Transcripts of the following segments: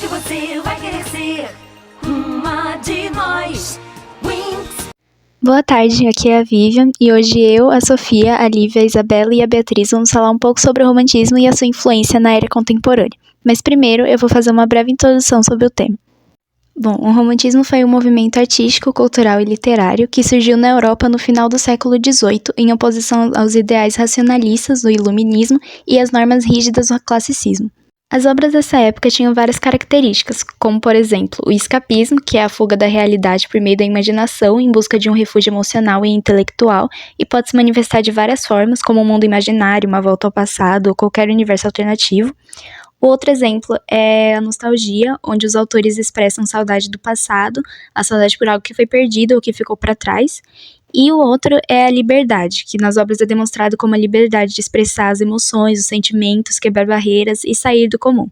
que você vai querer ser uma de nós. Winx. Boa tarde, aqui é a Vivian e hoje eu, a Sofia, a Lívia, a Isabela e a Beatriz vamos falar um pouco sobre o romantismo e a sua influência na era contemporânea. Mas primeiro eu vou fazer uma breve introdução sobre o tema. Bom, o romantismo foi um movimento artístico, cultural e literário que surgiu na Europa no final do século XVIII em oposição aos ideais racionalistas do iluminismo e às normas rígidas do classicismo. As obras dessa época tinham várias características, como, por exemplo, o escapismo, que é a fuga da realidade por meio da imaginação em busca de um refúgio emocional e intelectual, e pode se manifestar de várias formas, como um mundo imaginário, uma volta ao passado ou qualquer universo alternativo. O outro exemplo é a nostalgia, onde os autores expressam saudade do passado, a saudade por algo que foi perdido ou que ficou para trás. E o outro é a liberdade, que nas obras é demonstrado como a liberdade de expressar as emoções, os sentimentos, quebrar barreiras e sair do comum.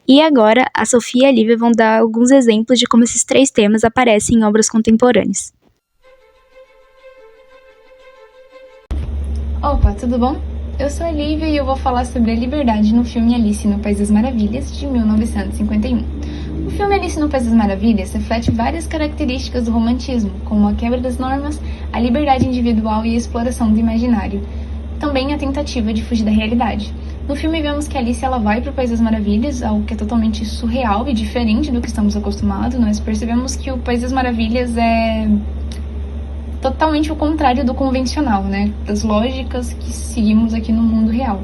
E agora, a Sofia e a Lívia vão dar alguns exemplos de como esses três temas aparecem em obras contemporâneas. Opa, tudo bom? Eu sou a Lívia e eu vou falar sobre a liberdade no filme Alice no País das Maravilhas, de 1951. O filme Alice no País das Maravilhas reflete várias características do romantismo, como a quebra das normas, a liberdade individual e a exploração do imaginário. Também a tentativa de fugir da realidade. No filme vemos que Alice ela vai para o País das Maravilhas, algo que é totalmente surreal e diferente do que estamos acostumados. Nós percebemos que o País das Maravilhas é totalmente o contrário do convencional, né? Das lógicas que seguimos aqui no mundo real.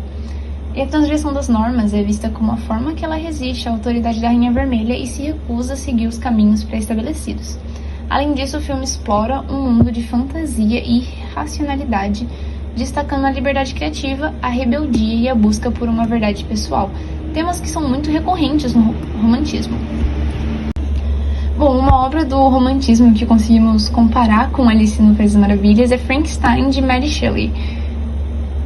E a transgressão das normas é vista como a forma que ela resiste à autoridade da Rainha Vermelha e se recusa a seguir os caminhos pré-estabelecidos. Além disso, o filme explora um mundo de fantasia e racionalidade, destacando a liberdade criativa, a rebeldia e a busca por uma verdade pessoal, temas que são muito recorrentes no romantismo. Bom, uma obra do romantismo que conseguimos comparar com Alice no País das Maravilhas é Frankenstein, de Mary Shelley.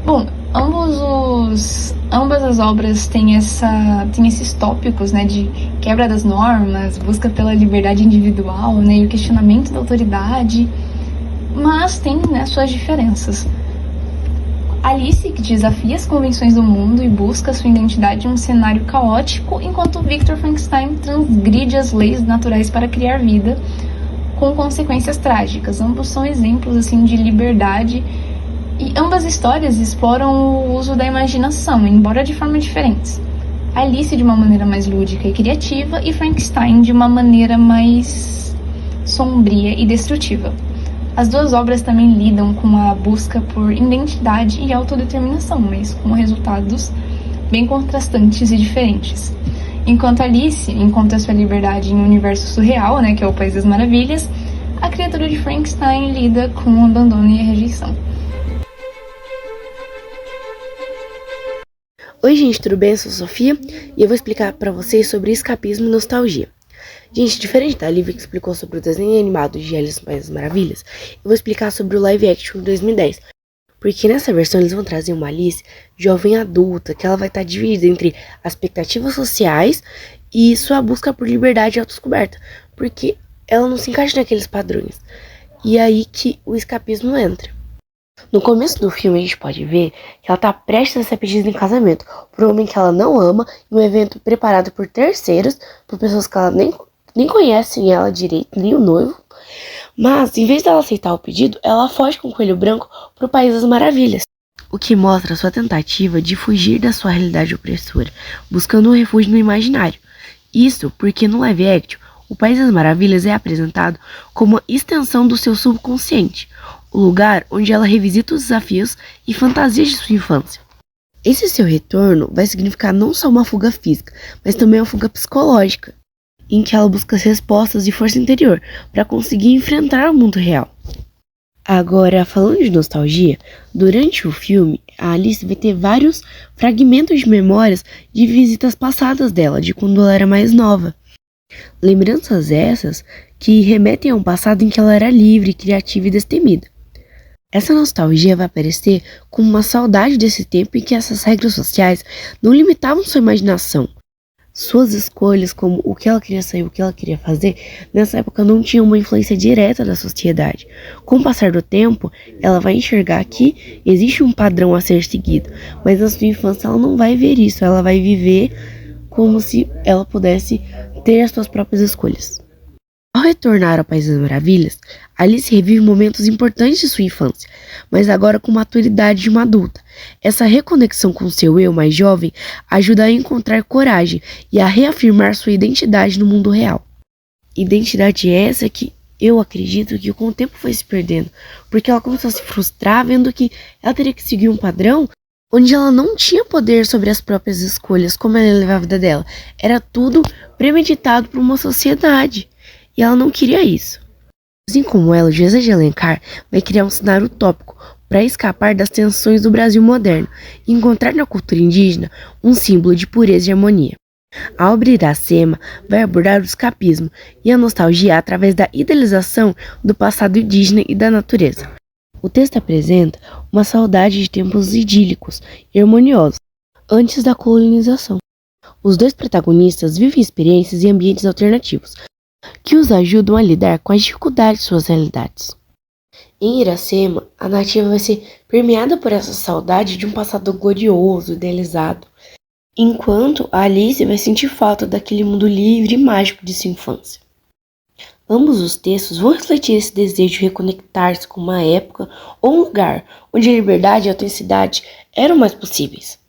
Bom, ambas as obras têm esses tópicos, né, de quebra das normas, busca pela liberdade individual, né, e o questionamento da autoridade, mas tem, né, suas diferenças. Alice, que desafia as convenções do mundo e busca sua identidade em um cenário caótico, enquanto Victor Frankenstein transgride as leis naturais para criar vida, com consequências trágicas. Ambos são exemplos assim de liberdade e ambas histórias exploram o uso da imaginação, embora de formas diferentes. Alice de uma maneira mais lúdica e criativa e Frankenstein de uma maneira mais sombria e destrutiva. As duas obras também lidam com a busca por identidade e autodeterminação, mas com resultados bem contrastantes e diferentes. Enquanto Alice encontra sua liberdade em um universo surreal, né, que é o País das Maravilhas, a criatura de Frankenstein lida com o abandono e a rejeição. Oi gente, tudo bem? Eu sou a Sofia e eu vou explicar pra vocês sobre escapismo e nostalgia. Gente, diferente da Lívia que explicou sobre o desenho animado de Alice no País das Maravilhas, eu vou explicar sobre o live action de 2010. Porque nessa versão eles vão trazer uma Alice jovem adulta, que ela vai estar dividida entre as expectativas sociais e sua busca por liberdade e autodescoberta. Porque ela não se encaixa naqueles padrões. E é aí que o escapismo entra. No começo do filme a gente pode ver que ela está prestes a ser pedida em casamento por um homem que ela não ama, em um evento preparado por terceiros, por pessoas que ela nem conhecem ela direito, nem o noivo. Mas, em vez dela aceitar o pedido, ela foge com o coelho branco para o País das Maravilhas. O que mostra sua tentativa de fugir da sua realidade opressora, buscando um refúgio no imaginário. Isso porque no live action, o País das Maravilhas é apresentado como uma extensão do seu subconsciente, o lugar onde ela revisita os desafios e fantasias de sua infância. Esse seu retorno vai significar não só uma fuga física, mas também uma fuga psicológica, em que ela busca as respostas de força interior para conseguir enfrentar o mundo real. Agora, falando de nostalgia, durante o filme, a Alice vai ter vários fragmentos de memórias de visitas passadas dela, de quando ela era mais nova. Lembranças essas que remetem a um passado em que ela era livre, criativa e destemida. Essa nostalgia vai aparecer como uma saudade desse tempo em que essas regras sociais não limitavam sua imaginação. Suas escolhas, como o que ela queria ser e o que ela queria fazer, nessa época não tinham uma influência direta da sociedade. Com o passar do tempo, ela vai enxergar que existe um padrão a ser seguido, mas na sua infância ela não vai ver isso, ela vai viver como se ela pudesse ter as suas próprias escolhas. Ao retornar ao País das Maravilhas, Alice revive momentos importantes de sua infância, mas agora com maturidade de uma adulta. Essa reconexão com seu eu mais jovem ajuda a encontrar coragem e a reafirmar sua identidade no mundo real. Identidade essa que eu acredito que com o tempo foi se perdendo, porque ela começou a se frustrar vendo que ela teria que seguir um padrão onde ela não tinha poder sobre as próprias escolhas, como ela levava a vida dela. Era tudo premeditado por uma sociedade. E ela não queria isso. Assim como ela, José de Alencar vai criar um cenário utópico para escapar das tensões do Brasil moderno e encontrar na cultura indígena um símbolo de pureza e harmonia. A obra Iracema vai abordar o escapismo e a nostalgia através da idealização do passado indígena e da natureza. O texto apresenta uma saudade de tempos idílicos e harmoniosos, antes da colonização. Os dois protagonistas vivem experiências e ambientes alternativos, que os ajudam a lidar com as dificuldades de suas realidades. Em Iracema, a narrativa vai ser permeada por essa saudade de um passado glorioso, idealizado, enquanto a Alice vai sentir falta daquele mundo livre e mágico de sua infância. Ambos os textos vão refletir esse desejo de reconectar-se com uma época ou um lugar onde a liberdade e a autenticidade eram mais possíveis.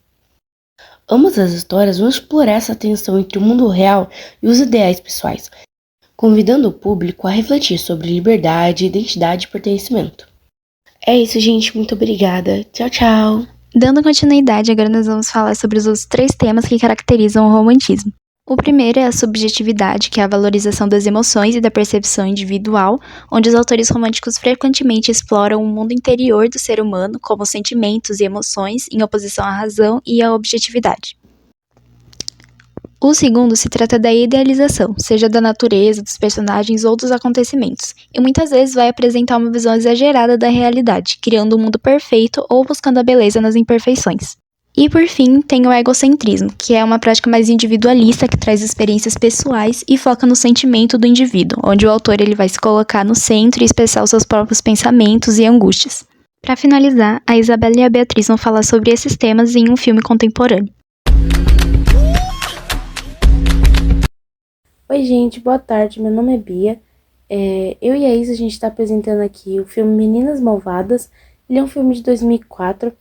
Ambas as histórias vão explorar essa tensão entre o mundo real e os ideais pessoais, convidando o público a refletir sobre liberdade, identidade e pertencimento. É isso, gente. Muito obrigada. Tchau, tchau. Dando continuidade, agora nós vamos falar sobre os outros 3 temas que caracterizam o romantismo. O primeiro é a subjetividade, que é a valorização das emoções e da percepção individual, onde os autores românticos frequentemente exploram o mundo interior do ser humano, como sentimentos e emoções, em oposição à razão e à objetividade. O segundo se trata da idealização, seja da natureza, dos personagens ou dos acontecimentos, e muitas vezes vai apresentar uma visão exagerada da realidade, criando um mundo perfeito ou buscando a beleza nas imperfeições. E por fim, tem o egocentrismo, que é uma prática mais individualista que traz experiências pessoais e foca no sentimento do indivíduo, onde o autor ele vai se colocar no centro e expressar os seus próprios pensamentos e angústias. Para finalizar, a Isabela e a Beatriz vão falar sobre esses temas em um filme contemporâneo. Oi gente, boa tarde, meu nome é Bia. Eu e a Isa, a gente está apresentando aqui o filme Meninas Malvadas. Ele é um filme de 2004.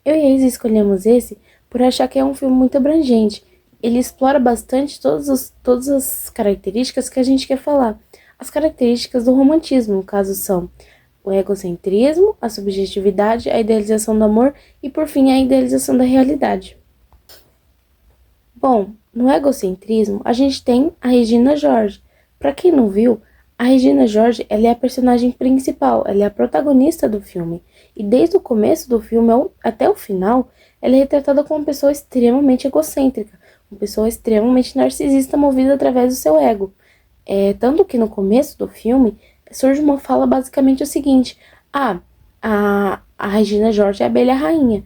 Eu e a Isa escolhemos esse por achar que é um filme muito abrangente. Ele explora bastante todas as características que a gente quer falar. As características do romantismo, no caso, são o egocentrismo, a subjetividade, a idealização do amor e, por fim, a idealização da realidade. Bom, no egocentrismo, a gente tem a Regina George. Para quem não viu, a Regina George ela é a personagem principal, ela é a protagonista do filme. E desde o começo do filme até o final, ela é retratada como uma pessoa extremamente egocêntrica, uma pessoa extremamente narcisista movida através do seu ego. Tanto que no começo do filme surge uma fala basicamente o seguinte: a Regina George é a abelha rainha.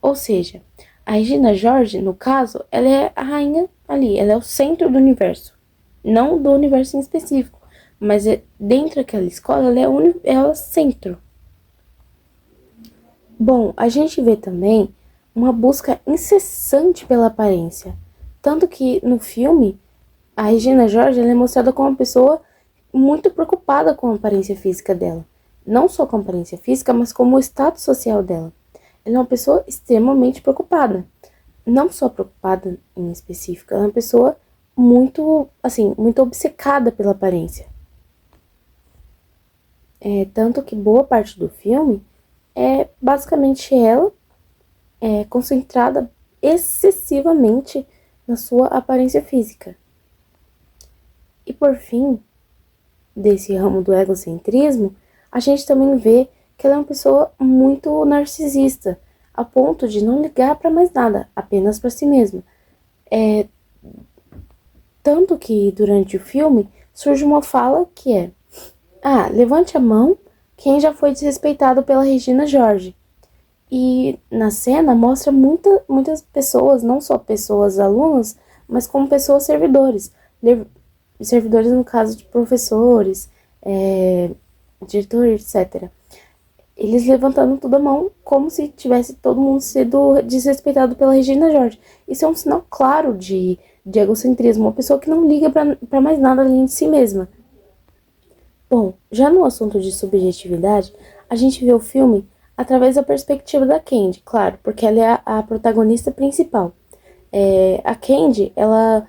Ou seja, a Regina George, no caso, ela é a rainha ali, ela é o centro do universo. Não do universo em específico, mas dentro daquela escola, ela é o centro. Bom, a gente vê também uma busca incessante pela aparência. Tanto que no filme, a Regina George ela é mostrada como uma pessoa muito preocupada com a aparência física dela. Não só com a aparência física, mas como o status social dela. Ela é uma pessoa extremamente preocupada. Não só preocupada em específico, ela é uma pessoa muito obcecada pela aparência. Tanto que boa parte do filme é basicamente ela concentrada excessivamente na sua aparência física. E por fim, desse ramo do egocentrismo, a gente também vê que ela é uma pessoa muito narcisista, a ponto de não ligar para mais nada, apenas para si mesma. Tanto que durante o filme surge uma fala que é: levante a mão quem já foi desrespeitado pela Regina George. E na cena mostra muitas pessoas, não só pessoas alunas, mas como pessoas servidores. Servidores no caso de professores, diretores, etc. Eles levantando toda a mão como se tivesse todo mundo sido desrespeitado pela Regina George. Isso é um sinal claro de egocentrismo, uma pessoa que não liga pra mais nada além de si mesma. Bom, já no assunto de subjetividade, a gente vê o filme através da perspectiva da Candy, claro, porque ela é a protagonista principal. A Candy, ela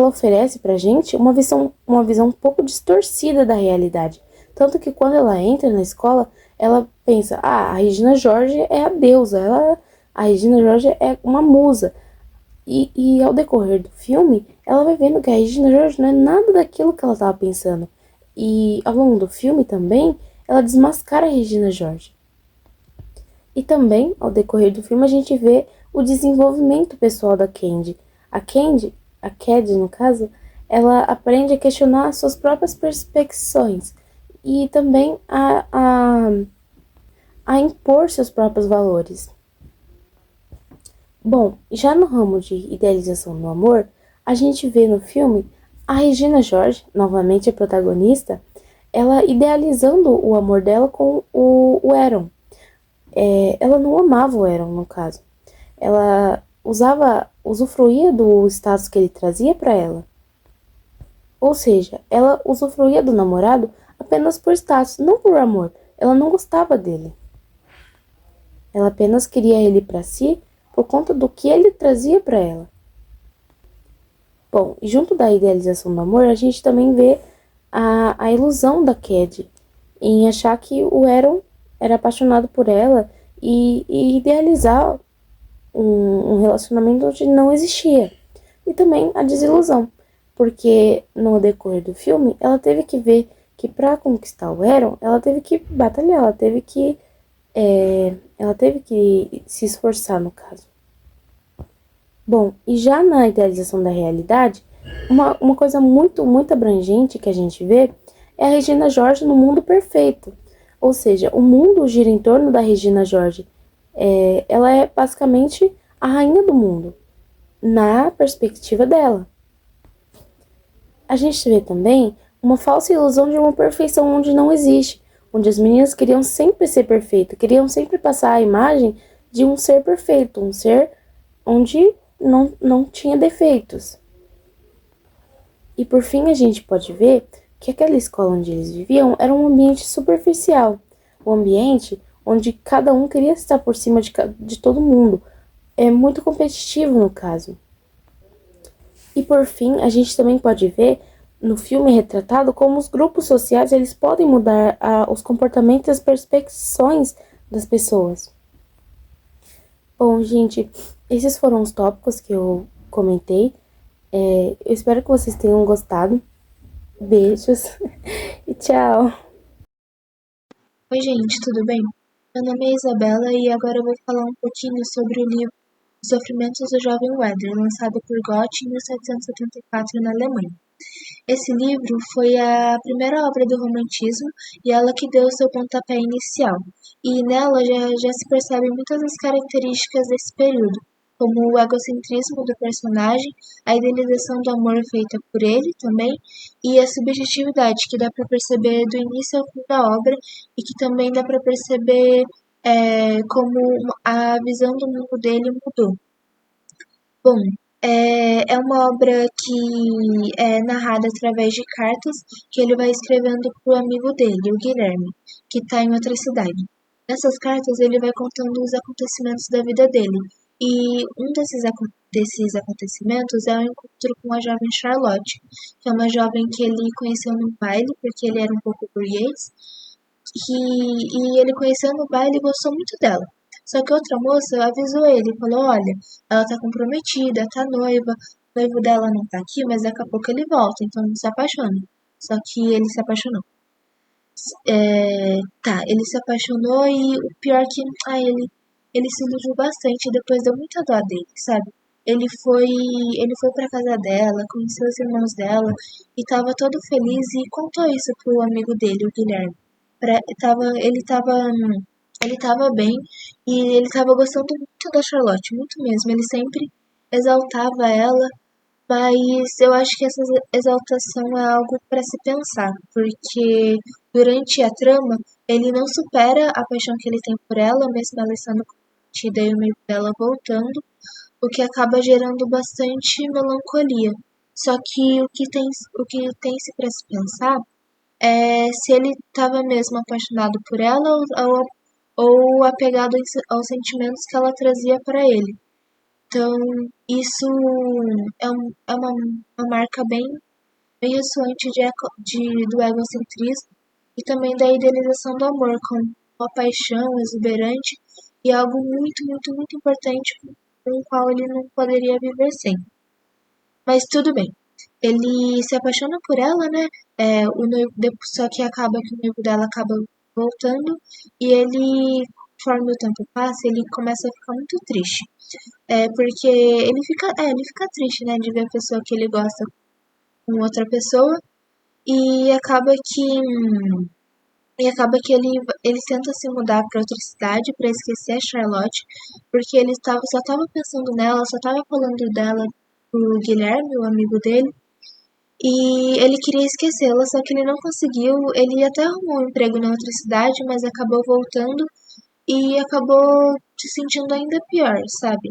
oferece pra gente uma visão um pouco distorcida da realidade. Tanto que quando ela entra na escola, ela pensa, a Regina George é a deusa, a Regina George é uma musa. E ao decorrer do filme, ela vai vendo que a Regina George não é nada daquilo que ela estava pensando. E ao longo do filme também, ela desmascara a Regina George. E também, ao decorrer do filme, a gente vê o desenvolvimento pessoal da Candy. A Cad, no caso, ela aprende a questionar suas próprias perspectivas e também a impor seus próprios valores. Bom, já no ramo de idealização do amor, a gente vê no filme a Regina George, novamente a protagonista, ela idealizando o amor dela com o Aaron. Ela não amava o Aaron, no caso. Ela usufruía do status que ele trazia para ela. Ou seja, ela usufruía do namorado apenas por status, não por amor. Ela não gostava dele. Ela apenas queria ele para si por conta do que ele trazia para ela. Bom, e junto da idealização do amor, a gente também vê a ilusão da Cad em achar que o Aaron era apaixonado por ela e idealizar um relacionamento onde não existia. E também a desilusão, porque no decorrer do filme, ela teve que ver que para conquistar o Aaron, ela teve que batalhar, ela teve que se esforçar, no caso. Bom, e já na idealização da realidade, uma coisa muito, muito abrangente que a gente vê é a Regina George no mundo perfeito. Ou seja, o mundo gira em torno da Regina George. Ela é basicamente a rainha do mundo, na perspectiva dela. A gente vê também uma falsa ilusão de uma perfeição onde não existe, onde as meninas queriam sempre ser perfeitas, queriam sempre passar a imagem de um ser perfeito, um ser onde não tinha defeitos. E por fim a gente pode ver que aquela escola onde eles viviam era um ambiente superficial, um ambiente onde cada um queria estar por cima de todo mundo, é muito competitivo no caso. E por fim a gente também pode ver no filme retratado como os grupos sociais eles podem mudar os comportamentos e as percepções das pessoas. Bom, gente, esses foram os tópicos que eu comentei. Eu espero que vocês tenham gostado. Beijos e tchau! Oi, gente, tudo bem? Meu nome é Isabela e agora eu vou falar um pouquinho sobre o livro Os Sofrimentos do Jovem Werther, lançado por Goethe em 1774 na Alemanha. Esse livro foi a primeira obra do romantismo e ela que deu o seu pontapé inicial. E nela já se percebem muitas das características desse período, como o egocentrismo do personagem, a idealização do amor feita por ele também, e a subjetividade que dá para perceber do início ao fim da obra e que também dá para perceber como a visão do mundo dele mudou. Bom, é uma obra que é narrada através de cartas que ele vai escrevendo para o amigo dele, o Guilherme, que está em outra cidade. Nessas cartas ele vai contando os acontecimentos da vida dele, e um desses acontecimentos é o encontro com a jovem Charlotte, que é uma jovem que ele conheceu num baile, porque ele era um pouco burguês, e ele conheceu no baile e gostou muito dela. Só que outra moça avisou ele, falou, olha, ela tá comprometida, tá noiva, o noivo dela não tá aqui, mas daqui a pouco ele volta, então não se apaixone. Só que ele se apaixonou. Ele se apaixonou e o pior que, ele se iludiu bastante e depois deu muita dó dele, sabe? Ele foi pra casa dela, conheceu os irmãos dela e tava todo feliz e contou isso pro amigo dele, o Guilherme. Ele tava bem e ele tava gostando muito da Charlotte, muito mesmo. Ele sempre exaltava ela, mas eu acho que essa exaltação é algo para se pensar, porque durante a trama ele não supera a paixão que ele tem por ela, mesmo ela estando comprometida e o noivo dela voltando, o que acaba gerando bastante melancolia. Só que o que tem-se para se pensar é se ele estava mesmo apaixonado por ela ou apegado aos sentimentos que ela trazia para ele. Então, isso é uma marca bem ressoante do egocentrismo e também da idealização do amor como uma paixão exuberante e algo muito, muito, muito importante com o qual ele não poderia viver sem. Mas tudo bem. Ele se apaixona por ela, né? Só que acaba que o noivo dela acaba voltando e ele, conforme o tempo passa, ele começa a ficar muito triste. Porque ele fica triste, né, de ver a pessoa que ele gosta com outra pessoa e acaba que ele tenta se mudar para outra cidade para esquecer a Charlotte, porque ele só estava pensando nela, só estava falando dela pro Guilherme, o amigo dele, e ele queria esquecê-la, só que ele não conseguiu. Ele até arrumou um emprego na outra cidade, mas acabou voltando e acabou se sentindo ainda pior, sabe?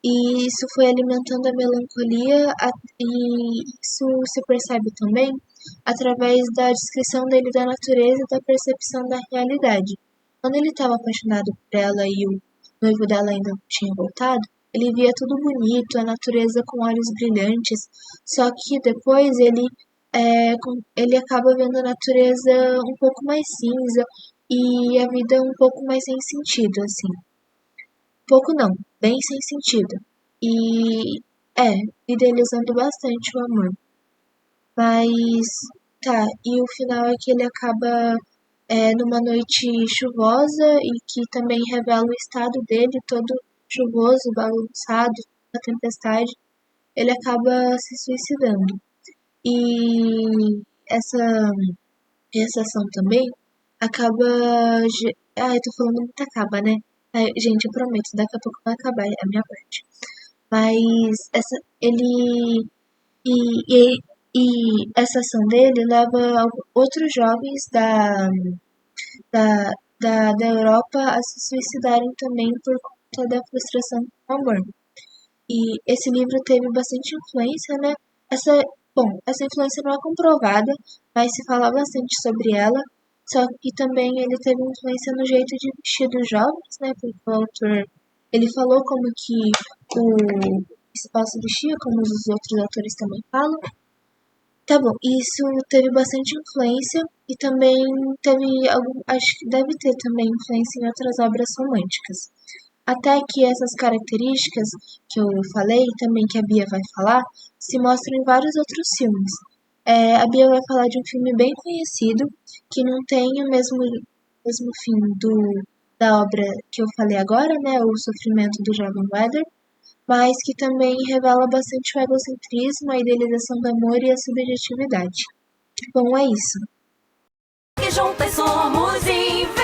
E isso foi alimentando a melancolia, e isso se percebe também através da descrição dele da natureza e da percepção da realidade. Quando ele estava apaixonado por ela e o noivo dela ainda não tinha voltado, ele via tudo bonito, a natureza com olhos brilhantes, só que depois ele acaba vendo a natureza um pouco mais cinza e a vida um pouco mais sem sentido, assim. Pouco não, bem sem sentido. E idealizando bastante o amor. Mas tá, e o final é que ele acaba numa noite chuvosa e que também revela o estado dele, todo chuvoso, bagunçado, na tempestade, ele acaba se suicidando. E essa ação também acaba. Eu tô falando muito acaba, né? Ai, gente, eu prometo, daqui a pouco vai acabar a minha parte. Mas essa ação dele leva outros jovens da Europa a se suicidarem também por conta da frustração com o amor. E esse livro teve bastante influência, né? Essa influência não é comprovada, mas se fala bastante sobre ela. Só que também ele teve influência no jeito de vestir dos jovens, né? Porque o autor, ele falou como que o principal se vestia, como os outros autores também falam. Tá bom, isso teve bastante influência e também acho que deve ter também influência em outras obras românticas. Até que essas características que eu falei, também que a Bia vai falar, se mostram em vários outros filmes. A Bia vai falar de um filme bem conhecido, que não tem o mesmo fim da obra que eu falei agora, né, O Sofrimento do Jovem Weather, mas que também revela bastante o egocentrismo, a idealização do amor e a subjetividade. Bom, é isso. E juntas somos invencíveis.